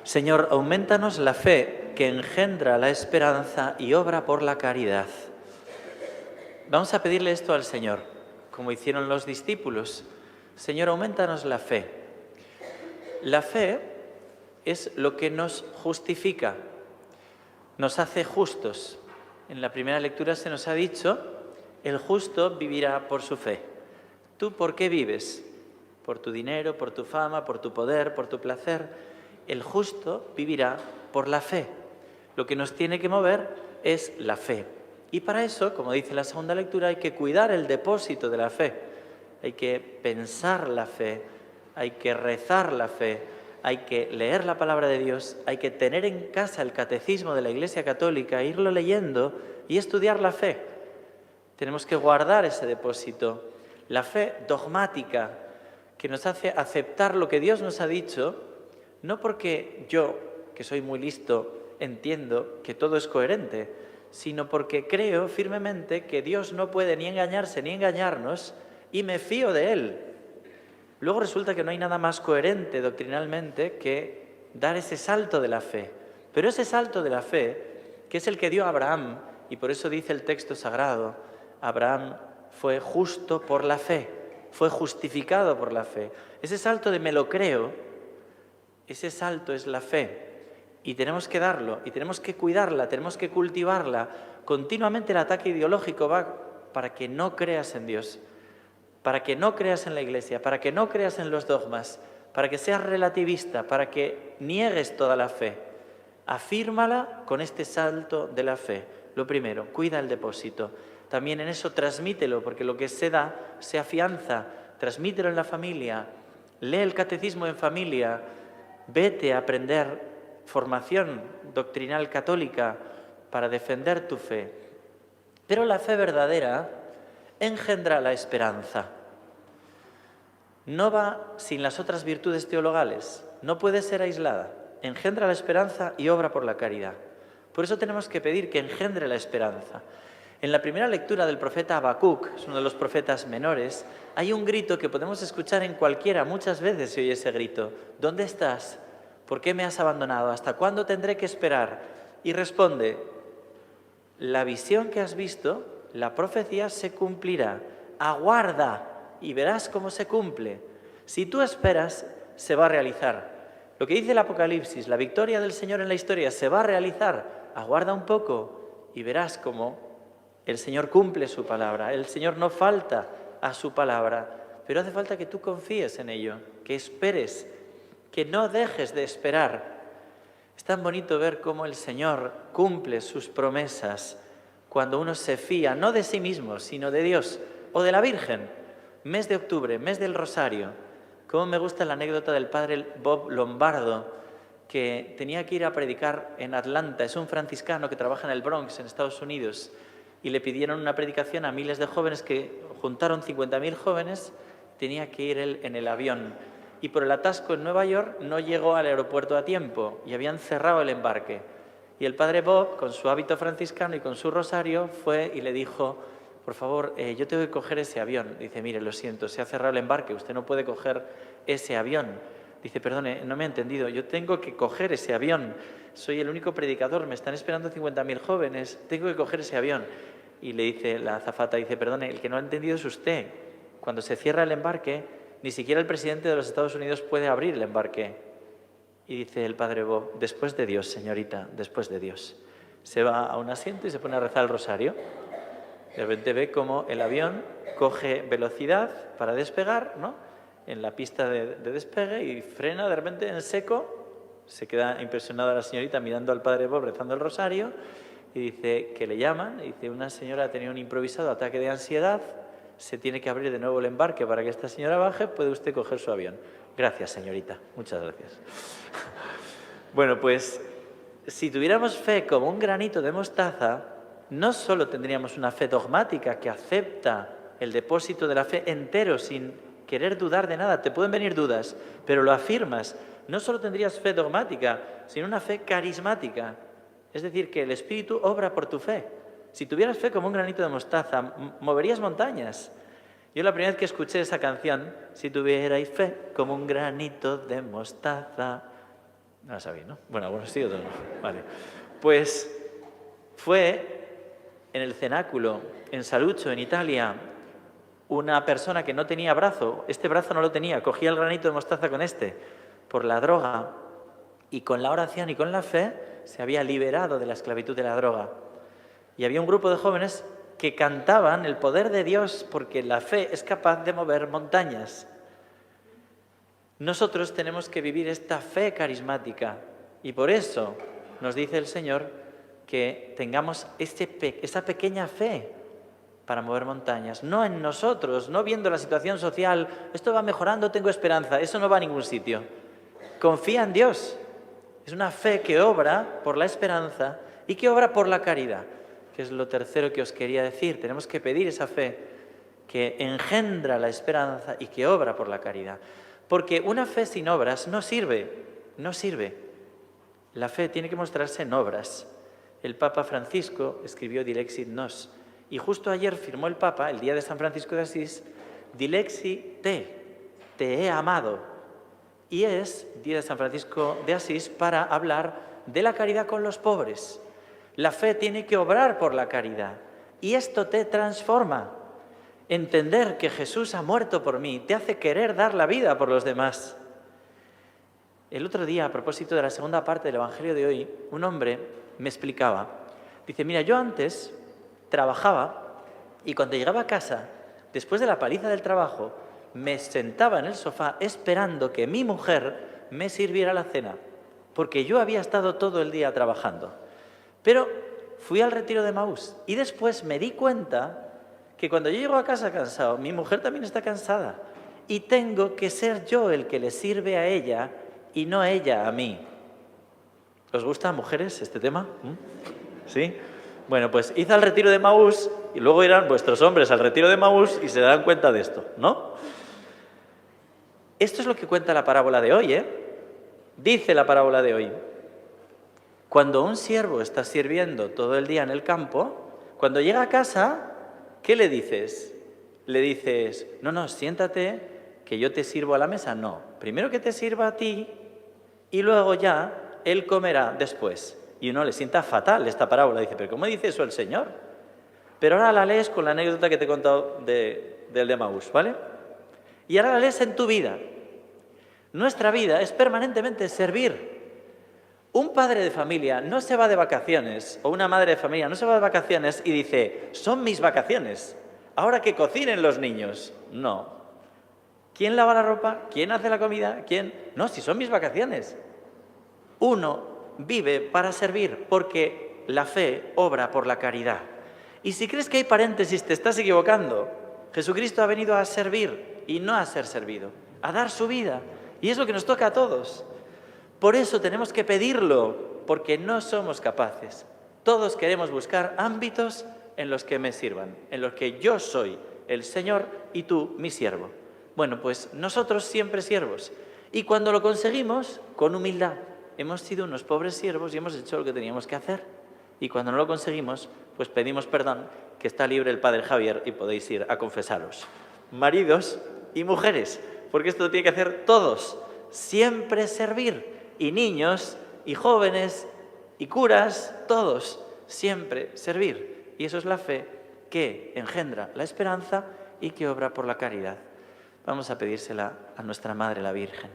Señor, aumentanos la fe que engendra la esperanza y obra por la caridad. Vamos a pedirle esto al Señor, como hicieron los discípulos. Señor, aumentanos la fe. La fe es lo que nos justifica, nos hace justos. En la primera lectura se nos ha dicho, el justo vivirá por su fe. ¿Tú por qué vives? ¿Por tu dinero, por tu fama, por tu poder, por tu placer? El justo vivirá por la fe. Lo que nos tiene que mover es la fe. Y para eso, como dice la segunda lectura, hay que cuidar el depósito de la fe. Hay que pensar la fe, hay que rezar la fe, hay que leer la palabra de Dios, hay que tener en casa el catecismo de la Iglesia Católica, irlo leyendo y estudiar la fe. Tenemos que guardar ese depósito. La fe dogmática, que nos hace aceptar lo que Dios nos ha dicho, no porque yo, que soy muy listo, entiendo que todo es coherente, sino porque creo firmemente que Dios no puede ni engañarse ni engañarnos y me fío de Él. Luego resulta que no hay nada más coherente doctrinalmente que dar ese salto de la fe. Pero ese salto de la fe, que es el que dio Abraham, y por eso dice el texto sagrado, Abraham fue justo por la fe, fue justificado por la fe. Ese salto de me lo creo, ese salto es la fe. Y tenemos que darlo, y tenemos que cuidarla, tenemos que cultivarla. Continuamente el ataque ideológico va para que no creas en Dios, para que no creas en la Iglesia, para que no creas en los dogmas, para que seas relativista, para que niegues toda la fe. Afírmala con este salto de la fe. Lo primero, cuida el depósito. También en eso transmítelo, porque lo que se da se afianza. Transmítelo en la familia, lee el catecismo en familia, vete a aprender formación doctrinal católica para defender tu fe. Pero la fe verdadera engendra la esperanza. No va sin las otras virtudes teologales, no puede ser aislada. Engendra la esperanza y obra por la caridad. Por eso tenemos que pedir que engendre la esperanza. En la primera lectura del profeta Habacuc, es uno de los profetas menores, hay un grito que podemos escuchar en cualquiera, muchas veces se oye ese grito. ¿Dónde estás? ¿Por qué me has abandonado? ¿Hasta cuándo tendré que esperar? Y responde, la visión que has visto, la profecía se cumplirá. Aguarda y verás cómo se cumple. Si tú esperas, se va a realizar. Lo que dice el Apocalipsis, la victoria del Señor en la historia se va a realizar. Aguarda un poco y verás cómo el Señor cumple su palabra. El Señor no falta a su palabra, pero hace falta que tú confíes en ello, que esperes, que no dejes de esperar. Es tan bonito ver cómo el Señor cumple sus promesas cuando uno se fía, no de sí mismo, sino de Dios o de la Virgen. Mes de octubre, mes del Rosario. Cómo me gusta la anécdota del padre Bob Lombardo, que tenía que ir a predicar en Atlanta. Es un franciscano que trabaja en el Bronx, en Estados Unidos, y le pidieron una predicación a miles de jóvenes, que juntaron 50.000 jóvenes, tenía que ir él en el avión. Y por el atasco en Nueva York no llegó al aeropuerto a tiempo y habían cerrado el embarque. Y el padre Bob, con su hábito franciscano y con su rosario, fue y le dijo, por favor, yo tengo que coger ese avión. Dice, mire, lo siento, se ha cerrado el embarque, usted no puede coger ese avión. Dice, perdone, no me ha entendido, yo tengo que coger ese avión. Soy el único predicador, me están esperando 50.000 jóvenes, tengo que coger ese avión. Y le dice la azafata, dice, perdone, el que no ha entendido es usted. Cuando se cierra el embarque, ni siquiera el presidente de los Estados Unidos puede abrir el embarque. Y dice el padre Bob, después de Dios, señorita, después de Dios. Se va a un asiento y se pone a rezar el rosario. De repente ve cómo el avión coge velocidad para despegar, ¿no?, en la pista de despegue, y frena de repente en seco. Se queda impresionada la señorita mirando al padre Bob rezando el rosario y dice que le llaman. Y dice, una señora ha tenido un improvisado ataque de ansiedad, se tiene que abrir de nuevo el embarque para que esta señora baje, puede usted coger su avión. Gracias, señorita, muchas gracias. Bueno, pues si tuviéramos fe como un granito de mostaza, no solo tendríamos una fe dogmática que acepta el depósito de la fe entero sin querer dudar de nada. Te pueden venir dudas, pero lo afirmas. No solo tendrías fe dogmática, sino una fe carismática. Es decir, que el Espíritu obra por tu fe. Si tuvieras fe como un granito de mostaza, moverías montañas. Yo la primera vez que escuché esa canción, si tuvierais fe como un granito de mostaza, No la sabéis, ¿no? Bueno, algunos sí, otros no. Vale. Pues fue en el cenáculo, en Saluzzo, en Italia, una persona que no tenía brazo, este brazo no lo tenía, cogía el granito de mostaza con por la droga, y con la oración y con la fe se había liberado de la esclavitud de la droga. Y había un grupo de jóvenes que cantaban el poder de Dios porque la fe es capaz de mover montañas. Nosotros tenemos que vivir esta fe carismática y por eso nos dice el Señor que tengamos esa pequeña fe para mover montañas, no en nosotros, no viendo la situación social, esto va mejorando, tengo esperanza, eso no va a ningún sitio. Confía en Dios. Es una fe que obra por la esperanza y que obra por la caridad, que es lo tercero que os quería decir. Tenemos que pedir esa fe que engendra la esperanza y que obra por la caridad. Porque una fe sin obras no sirve, no sirve. La fe tiene que mostrarse en obras. El Papa Francisco escribió Dilexit Nos y justo ayer firmó el Papa, el día de San Francisco de Asís, Dilexit te he amado. Y es día de San Francisco de Asís para hablar de la caridad con los pobres. La fe tiene que obrar por la caridad y esto te transforma. Entender que Jesús ha muerto por mí te hace querer dar la vida por los demás. El otro día, a propósito de la segunda parte del Evangelio de hoy, un hombre me explicaba. Dice, mira, yo antes trabajaba y cuando llegaba a casa, después de la paliza del trabajo, me sentaba en el sofá esperando que mi mujer me sirviera la cena, porque yo había estado todo el día trabajando. Pero fui al retiro de Emaús y después me di cuenta que cuando yo llego a casa cansado, mi mujer también está cansada y tengo que ser yo el que le sirve a ella y no ella a mí. ¿Os gusta, mujeres, este tema? ¿Sí? Bueno, pues id al retiro de Emaús y luego irán vuestros hombres al retiro de Emaús y se darán cuenta de esto, ¿no? Esto es lo que cuenta la parábola de hoy, ¿eh? Dice la parábola de hoy. Cuando un siervo está sirviendo todo el día en el campo, cuando llega a casa, ¿qué le dices? Le dices, no, siéntate, que yo te sirvo a la mesa. No, primero que te sirva a ti y luego ya él comerá después. Y uno le sienta fatal esta parábola. Dice, ¿pero cómo dice eso el Señor? Pero ahora la lees con la anécdota que te he contado del de Emaús, ¿vale? Y ahora la lees en tu vida. Nuestra vida es permanentemente servir. Un padre de familia no se va de vacaciones, o una madre de familia no se va de vacaciones y dice, son mis vacaciones, ahora que cocinen los niños. No. ¿Quién lava la ropa? ¿Quién hace la comida? ¿Quién? No, si son mis vacaciones. Uno vive para servir, porque la fe obra por la caridad. Y si crees que hay paréntesis, te estás equivocando. Jesucristo ha venido a servir y no a ser servido, a dar su vida. Y es lo que nos toca a todos. Por eso tenemos que pedirlo, porque no somos capaces. Todos queremos buscar ámbitos en los que me sirvan, en los que yo soy el Señor y tú mi siervo. Bueno, pues nosotros siempre siervos. Y cuando lo conseguimos, con humildad, hemos sido unos pobres siervos y hemos hecho lo que teníamos que hacer. Y cuando no lo conseguimos, pues pedimos perdón, que está libre el Padre Javier y podéis ir a confesaros. Maridos y mujeres, porque esto lo tiene que hacer todos. Siempre servir. Y niños, y jóvenes, y curas, todos, siempre servir. Y eso es la fe que engendra la esperanza y que obra por la caridad. Vamos a pedírsela a nuestra Madre la Virgen.